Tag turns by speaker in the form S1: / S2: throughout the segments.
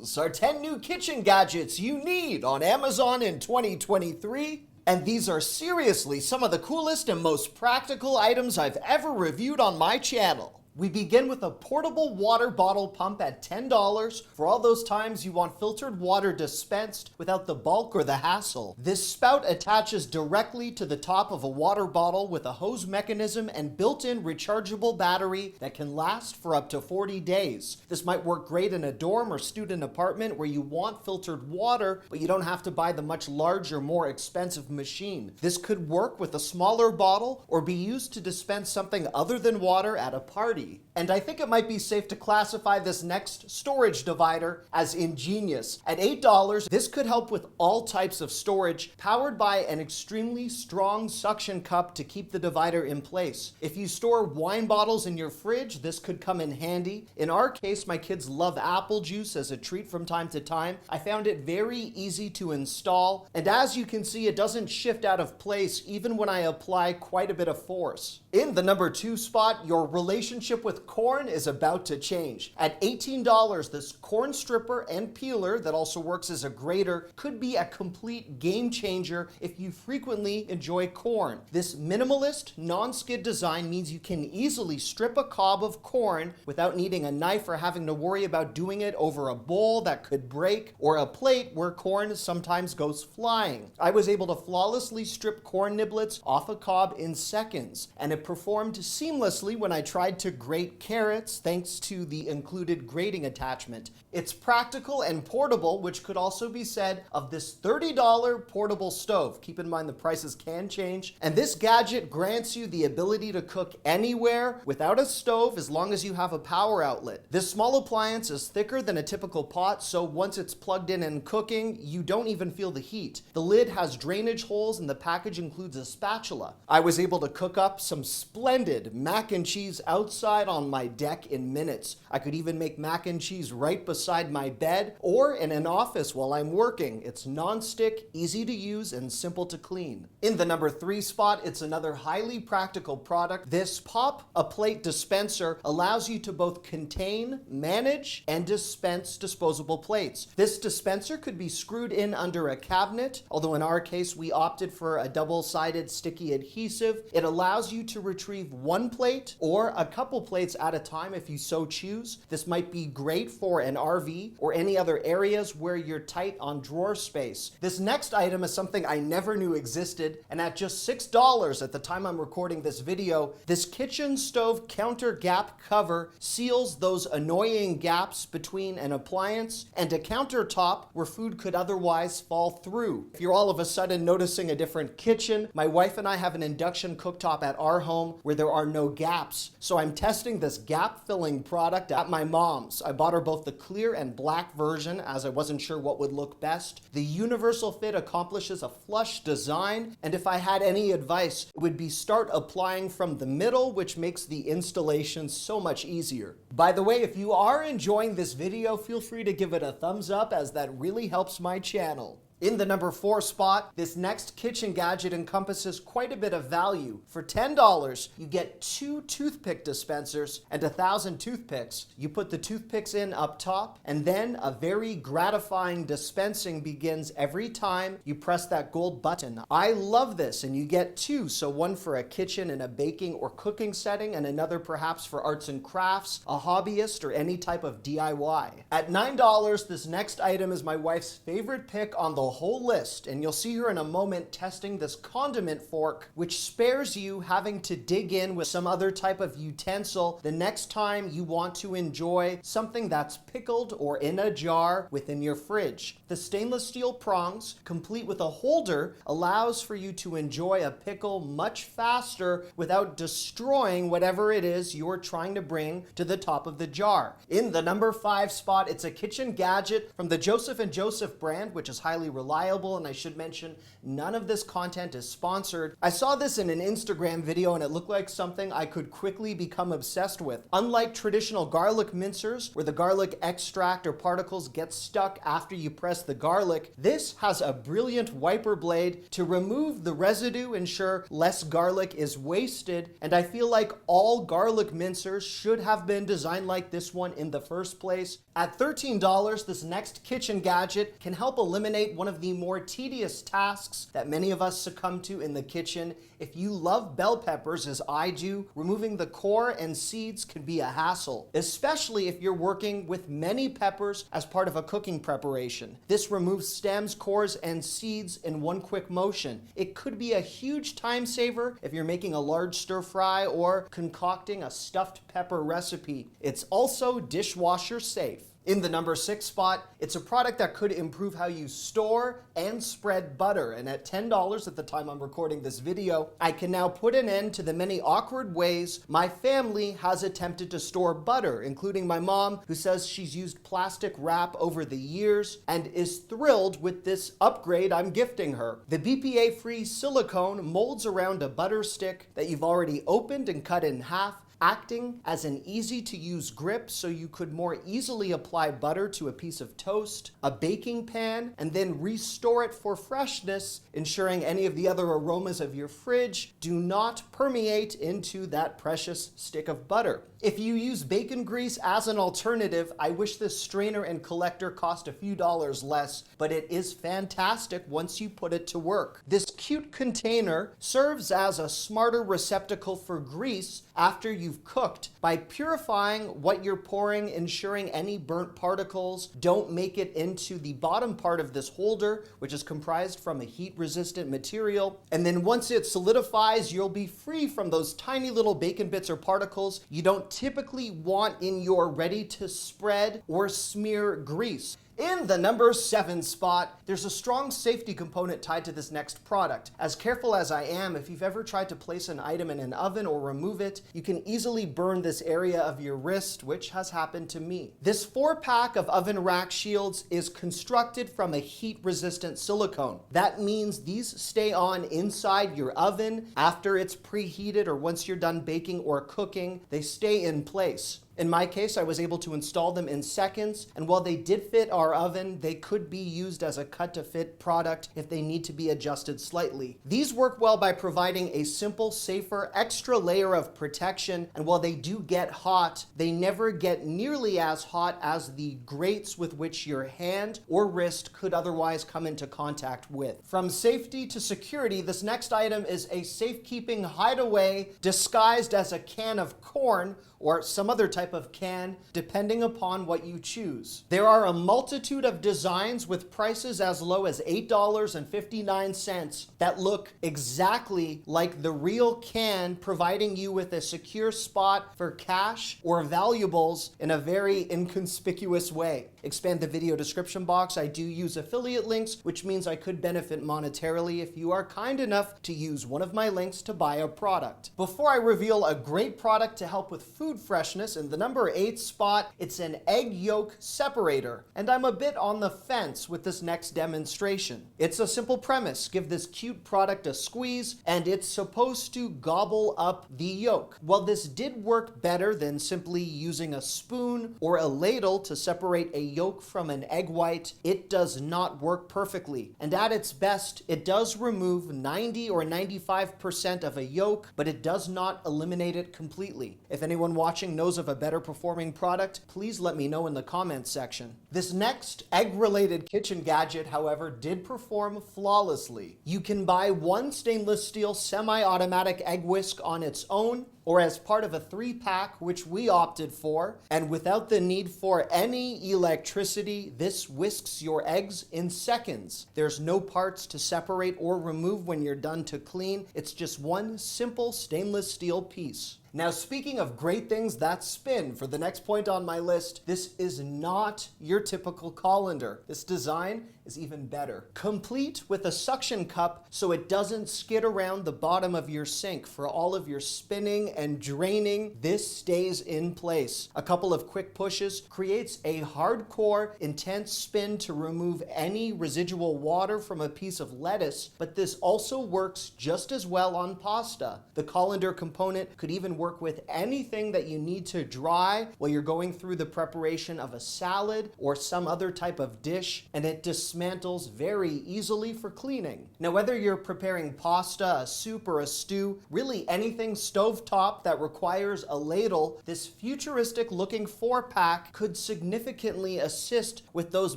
S1: These are 10 new kitchen gadgets you need on Amazon in 2023. And these are seriously some of the coolest and most practical items I've ever reviewed on my channel. We begin with a portable water bottle pump at $10 for all those times you want filtered water dispensed without the bulk or the hassle. This spout attaches directly to the top of a water bottle with a hose mechanism and built-in rechargeable battery that can last for up to 40 days. This might work great in a dorm or student apartment where you want filtered water, but you don't have to buy the much larger, more expensive machine. This could work with a smaller bottle or be used to dispense something other than water at a party. And I think it might be safe to classify this next storage divider as ingenious. At $8, this could help with all types of storage, powered by an extremely strong suction cup to keep the divider in place. If you store wine bottles in your fridge, this could come in handy. In our case, my kids love apple juice as a treat from time to time. I found it very easy to install, and as you can see, it doesn't shift out of place even when I apply quite a bit of force. In the number 2 spot, your relationship with corn is about to change. At $18, this corn stripper and peeler that also works as a grater could be a complete game changer if you frequently enjoy corn. This minimalist, non-skid design means you can easily strip a cob of corn without needing a knife or having to worry about doing it over a bowl that could break or a plate where corn sometimes goes flying. I was able to flawlessly strip corn niblets off a cob in seconds, and it performed seamlessly when I tried to grate carrots thanks to the included grating attachment. It's practical and portable, which could also be said of this $30 portable stove. Keep in mind the prices can change. And this gadget grants you the ability to cook anywhere without a stove as long as you have a power outlet. This small appliance is thicker than a typical pot, so once it's plugged in and cooking, you don't even feel the heat. The lid has drainage holes and the package includes a spatula. I was able to cook up some splendid mac and cheese outside on my deck in minutes. I could even make mac and cheese right beside my bed or in an office while I'm working. It's non-stick, easy to use, and simple to clean. In the number 3 spot, it's another highly practical product. This PopAPlate Dispenser allows you to both contain, manage, and dispense disposable plates. This dispenser could be screwed in under a cabinet, although in our case we opted for a double-sided sticky adhesive. It allows you to retrieve one plate or a couple plates at a time if you so choose. This might be great for an RV or any other areas where you're tight on drawer space. This next item is something I never knew existed, and at just $6 at the time I'm recording this video, this kitchen stove counter gap cover seals those annoying gaps between an appliance and a countertop where food could otherwise fall through. If you're all of a sudden noticing a different kitchen, my wife and I have an induction cooktop at our home where there are no gaps, so I'm testing this gap filling product at my mom's. I bought her both the clear and black version as I wasn't sure what would look best. The universal fit accomplishes a flush design, and if I had any advice, it would be start applying from the middle, which makes the installation so much easier. By the way, if you are enjoying this video, feel free to give it a thumbs up as that really helps my channel. In the number 4 spot, this next kitchen gadget encompasses quite a bit of value. For $10, you get 2 toothpick dispensers and 1,000 toothpicks. You put the toothpicks in up top, and then a very gratifying dispensing begins every time you press that gold button. I love this, and you get 2, so one for a kitchen in a baking or cooking setting, and another perhaps for arts and crafts, a hobbyist, or any type of DIY. At $9, this next item is my wife's favorite pick on the whole list, and you'll see her in a moment testing this condiment fork, which spares you having to dig in with some other type of utensil the next time you want to enjoy something that's pickled or in a jar within your fridge. The stainless steel prongs, complete with a holder, allows for you to enjoy a pickle much faster without destroying whatever it is you're trying to bring to the top of the jar. In the number 5 spot, it's a kitchen gadget from the Joseph & Joseph brand, which is highly reliable, and I should mention, none of this content is sponsored. I saw this in an Instagram video and it looked like something I could quickly become obsessed with. Unlike traditional garlic mincers, where the garlic extract or particles get stuck after you press the garlic, this has a brilliant wiper blade to remove the residue, ensure less garlic is wasted, and I feel like all garlic mincers should have been designed like this one in the first place. At $13, this next kitchen gadget can help eliminate one of the more tedious tasks that many of us succumb to in the kitchen. If you love bell peppers, as I do, removing the core and seeds can be a hassle, especially if you're working with many peppers as part of a cooking preparation. This removes stems, cores, and seeds in one quick motion. It could be a huge time saver if you're making a large stir fry or concocting a stuffed pepper recipe. It's also dishwasher safe. In the number 6 spot, it's a product that could improve how you store and spread butter, and at $10 at the time I'm recording this video, I can now put an end to the many awkward ways my family has attempted to store butter, including my mom, who says she's used plastic wrap over the years and is thrilled with this upgrade I'm gifting her. The BPA-free silicone molds around a butter stick that you've already opened and cut in half, acting as an easy-to-use grip so you could more easily apply butter to a piece of toast, a baking pan, and then restore it for freshness, ensuring any of the other aromas of your fridge do not permeate into that precious stick of butter. If you use bacon grease as an alternative, I wish this strainer and collector cost a few dollars less, but it is fantastic once you put it to work. This cute container serves as a smarter receptacle for grease after you've cooked by purifying what you're pouring, ensuring any burnt particles don't make it into the bottom part of this holder, which is comprised from a heat-resistant material. And then once it solidifies, you'll be free from those tiny little bacon bits or particles you don't typically want in your ready-to-spread or smear grease. In the number 7 spot, there's a strong safety component tied to this next product. As careful as I am, if you've ever tried to place an item in an oven or remove it, you can easily burn this area of your wrist, which has happened to me. This 4-pack of oven rack shields is constructed from a heat-resistant silicone. That means these stay on inside your oven after it's preheated or once you're done baking or cooking, they stay in place. In my case, I was able to install them in seconds, and while they did fit our oven, they could be used as a cut-to-fit product if they need to be adjusted slightly. These work well by providing a simple, safer, extra layer of protection, and while they do get hot, they never get nearly as hot as the grates with which your hand or wrist could otherwise come into contact with. From safety to security, this next item is a safekeeping hideaway disguised as a can of corn or some other type of can, depending upon what you choose. There are a multitude of designs with prices as low as $8.59 that look exactly like the real can, providing you with a secure spot for cash or valuables in a very inconspicuous way. Expand the video description box. I do use affiliate links, which means I could benefit monetarily if you are kind enough to use one of my links to buy a product. Before I reveal a great product to help with food freshness, in the number 8 spot, it's an egg yolk separator, and I'm a bit on the fence with this next demonstration. It's a simple premise. Give this cute product a squeeze, and it's supposed to gobble up the yolk. While this did work better than simply using a spoon or a ladle to separate a yolk from an egg white, it does not work perfectly. And at its best, it does remove 90 or 95% of a yolk, but it does not eliminate it completely. If anyone watching knows of a better performing product, please let me know in the comments section. This next egg-related kitchen gadget, however, did perform flawlessly. You can buy one stainless steel semi-automatic egg whisk on its own, or as part of a 3-pack, which we opted for, and without the need for any electricity, this whisks your eggs in seconds. There's no parts to separate or remove when you're done to clean. It's just one simple stainless steel piece. Now, speaking of great things that spin, for the next point on my list, this is not your typical colander. This design is even better. Complete with a suction cup so it doesn't skid around the bottom of your sink for all of your spinning and draining, this stays in place. A couple of quick pushes creates a hardcore, intense spin to remove any residual water from a piece of lettuce, but this also works just as well on pasta. The colander component could even work with anything that you need to dry while you're going through the preparation of a salad or some other type of dish, and it dismantles very easily for cleaning. Now, whether you're preparing pasta, a soup, or a stew, really anything stovetop that requires a ladle, this futuristic looking 4-pack could significantly assist with those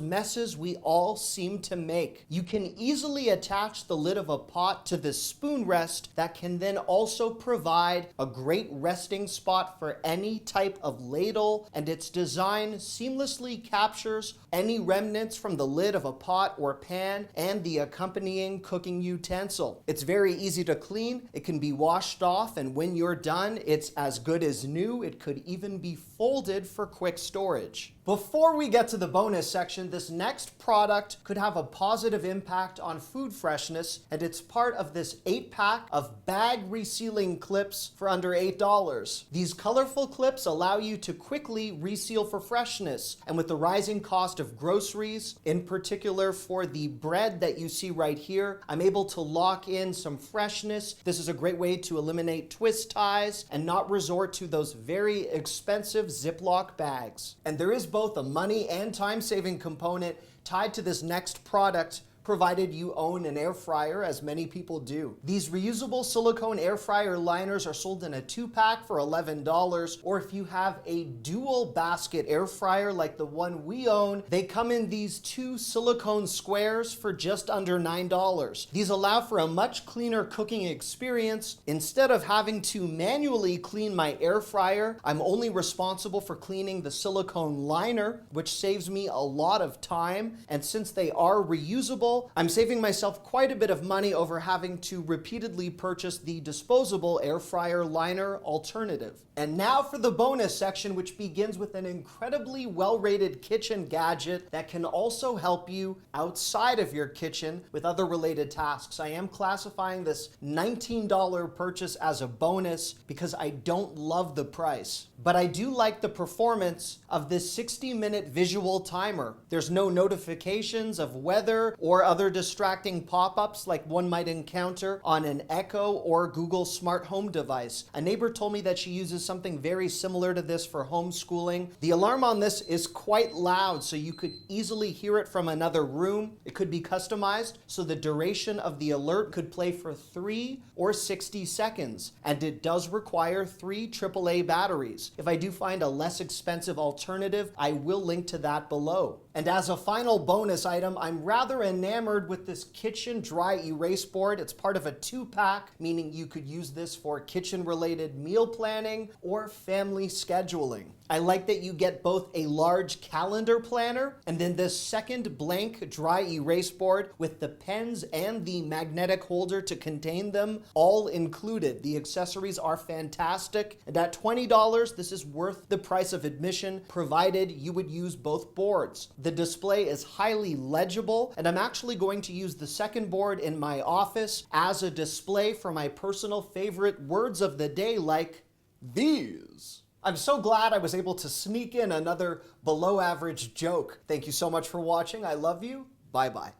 S1: messes we all seem to make. You can easily attach the lid of a pot to this spoon rest that can then also provide a great resting spot for any type of ladle, and its design seamlessly captures any remnants from the lid of a pot or pan and the accompanying cooking utensil. It's very easy to clean, it can be washed off, and when you're done, it's as good as new. It could even be folded for quick storage. Before we get to the bonus section, this next product could have a positive impact on food freshness, and it's part of this 8-pack of bag resealing clips for under $8. These colorful clips allow you to quickly reseal for freshness, and with the rising cost of groceries, in particular for the bread that you see right here, I'm able to lock in some freshness. This is a great way to eliminate twist ties and not resort to those very expensive Ziploc bags. And there is both a money and time-saving component tied to this next product, provided you own an air fryer, as many people do. These reusable silicone air fryer liners are sold in a 2-pack for $11, or if you have a dual basket air fryer like the one we own, they come in these 2 silicone squares for just under $9. These allow for a much cleaner cooking experience. Instead of having to manually clean my air fryer, I'm only responsible for cleaning the silicone liner, which saves me a lot of time, and since they are reusable, I'm saving myself quite a bit of money over having to repeatedly purchase the disposable air fryer liner alternative. And now for the bonus section, which begins with an incredibly well-rated kitchen gadget that can also help you outside of your kitchen with other related tasks. I am classifying this $19 purchase as a bonus because I don't love the price, but I do like the performance of this 60-minute visual timer. There's no notifications of weather or other distracting pop-ups like one might encounter on an Echo or Google smart home device. A neighbor told me that she uses something very similar to this for homeschooling. The alarm on this is quite loud, so you could easily hear it from another room. It could be customized, so the duration of the alert could play for 3 or 60 seconds, and it does require 3 AAA batteries. If I do find a less expensive alternative, I will link to that below. And as a final bonus item, I'm rather enamored with this kitchen dry erase board. It's part of a 2-pack, meaning you could use this for kitchen-related meal planning or family scheduling. I like that you get both a large calendar planner and then this second blank dry erase board with the pens and the magnetic holder to contain them all included. The accessories are fantastic, and at $20, this is worth the price of admission, provided you would use both boards. The display is highly legible, and I'm actually going to use the second board in my office as a display for my personal favorite words of the day like these. I'm so glad I was able to sneak in another below average joke. Thank you so much for watching. I love you. Bye-bye.